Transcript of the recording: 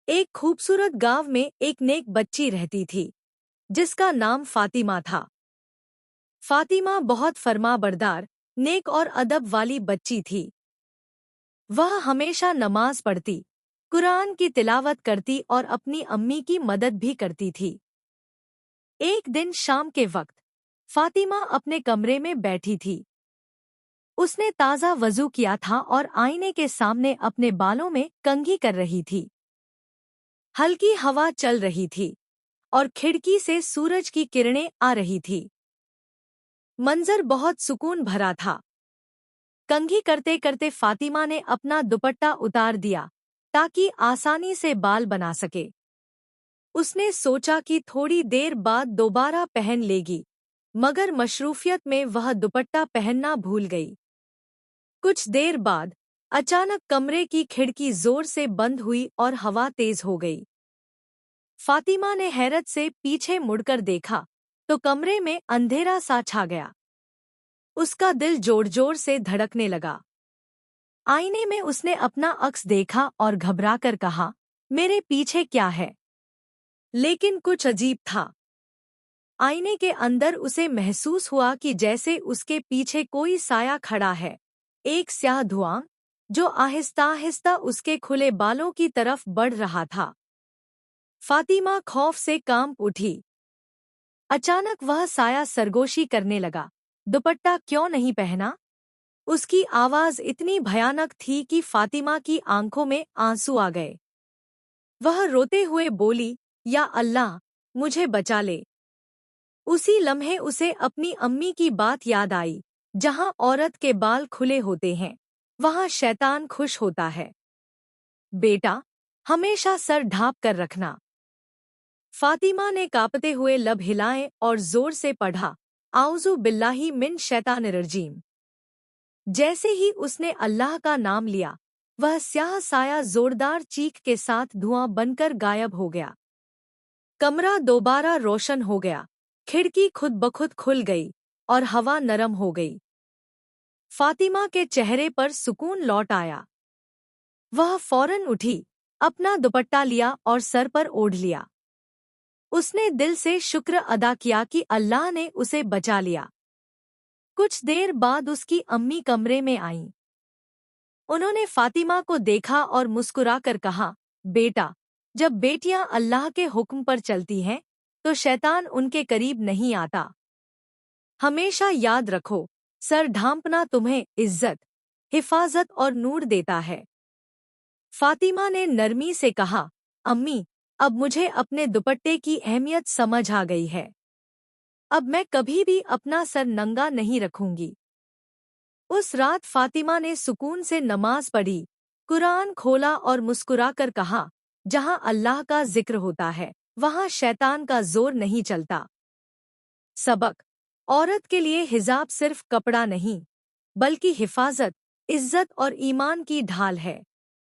एक खूबसूरत गांव में एक नेक बच्ची रहती थी जिसका नाम फातिमा था। फातिमा बहुत फरमाबरदार, नेक और अदब वाली बच्ची थी। वह हमेशा नमाज पढ़ती, कुरान की तिलावत करती और अपनी अम्मी की मदद भी करती थी। एक दिन शाम के वक्त फातिमा अपने कमरे में बैठी थी। उसने ताज़ा वज़ू किया था और आईने के सामने अपने बालों में कंघी कर रही थी। हल्की हवा चल रही थी और खिड़की से सूरज की किरणें आ रही थी। मंजर बहुत सुकून भरा था। कंघी करते करते फातिमा ने अपना दुपट्टा उतार दिया ताकि आसानी से बाल बना सके। उसने सोचा कि थोड़ी देर बाद दोबारा पहन लेगी, मगर मशरूफियत में वह दुपट्टा पहनना भूल गई। कुछ देर बाद अचानक कमरे की खिड़की जोर से बंद हुई और हवा तेज हो गई। फातिमा ने हैरत से पीछे मुड़कर देखा तो कमरे में अंधेरा सा छा गया। उसका दिल जोर जोर से धड़कने लगा। आईने में उसने अपना अक्स देखा और घबराकर कहा, मेरे पीछे क्या है? लेकिन कुछ अजीब था। आईने के अंदर उसे महसूस हुआ कि जैसे उसके पीछे कोई साया खड़ा है, एक स्याह धुआं जो आहिस्ता आहिस्ता उसके खुले बालों की तरफ बढ़ रहा था। फातिमा खौफ से कांप उठी। अचानक वह साया सरगोशी करने लगा, दुपट्टा क्यों नहीं पहना? उसकी आवाज इतनी भयानक थी कि फातिमा की आंखों में आंसू आ गए। वह रोते हुए बोली, या अल्लाह, मुझे बचा ले। उसी लम्हे उसे अपनी अम्मी की बात याद आई, जहां औरत के बाल खुले होते हैं, वहां शैतान खुश होता है। बेटा, हमेशा सर ढांप कर रखना। फातिमा ने कांपते हुए लब हिलाए और जोर से पढ़ा, आऊज़ु बिल्लाहि मिन शैतानिर्रजीम। जैसे ही उसने अल्लाह का नाम लिया, वह स्याह साया जोरदार चीख के साथ धुआं बनकर गायब हो गया। कमरा दोबारा रोशन हो गया, खिड़की खुद ब खुद खुल गई और हवा नरम हो गई। फातिमा के चेहरे पर सुकून लौट आया। वह फौरन उठी, अपना दुपट्टा लिया और सर पर ओढ़ लिया। उसने दिल से शुक्र अदा किया कि अल्लाह ने उसे बचा लिया। कुछ देर बाद उसकी अम्मी कमरे में आईं। उन्होंने फातिमा को देखा और मुस्कुराकर कहा, बेटा, जब बेटियां अल्लाह के हुक्म पर चलती हैं, तो शैतान उनके करीब नहीं आता। हमेशा याद रखो, सर ढांपना तुम्हें इज्जत, हिफाजत और नूर देता है। फातिमा ने नरमी से कहा, अम्मी, अब मुझे अपने दुपट्टे की अहमियत समझ आ गई है। अब मैं कभी भी अपना सर नंगा नहीं रखूंगी। उस रात फातिमा ने सुकून से नमाज पढ़ी, कुरान खोला और मुस्कुराकर कहा, जहां अल्लाह का जिक्र होता है, वहां शैतान का जोर नहीं चलता। सबक: औरत के लिए हिजाब सिर्फ कपड़ा नहीं, बल्कि हिफाजत, इज्जत और ईमान की ढाल है।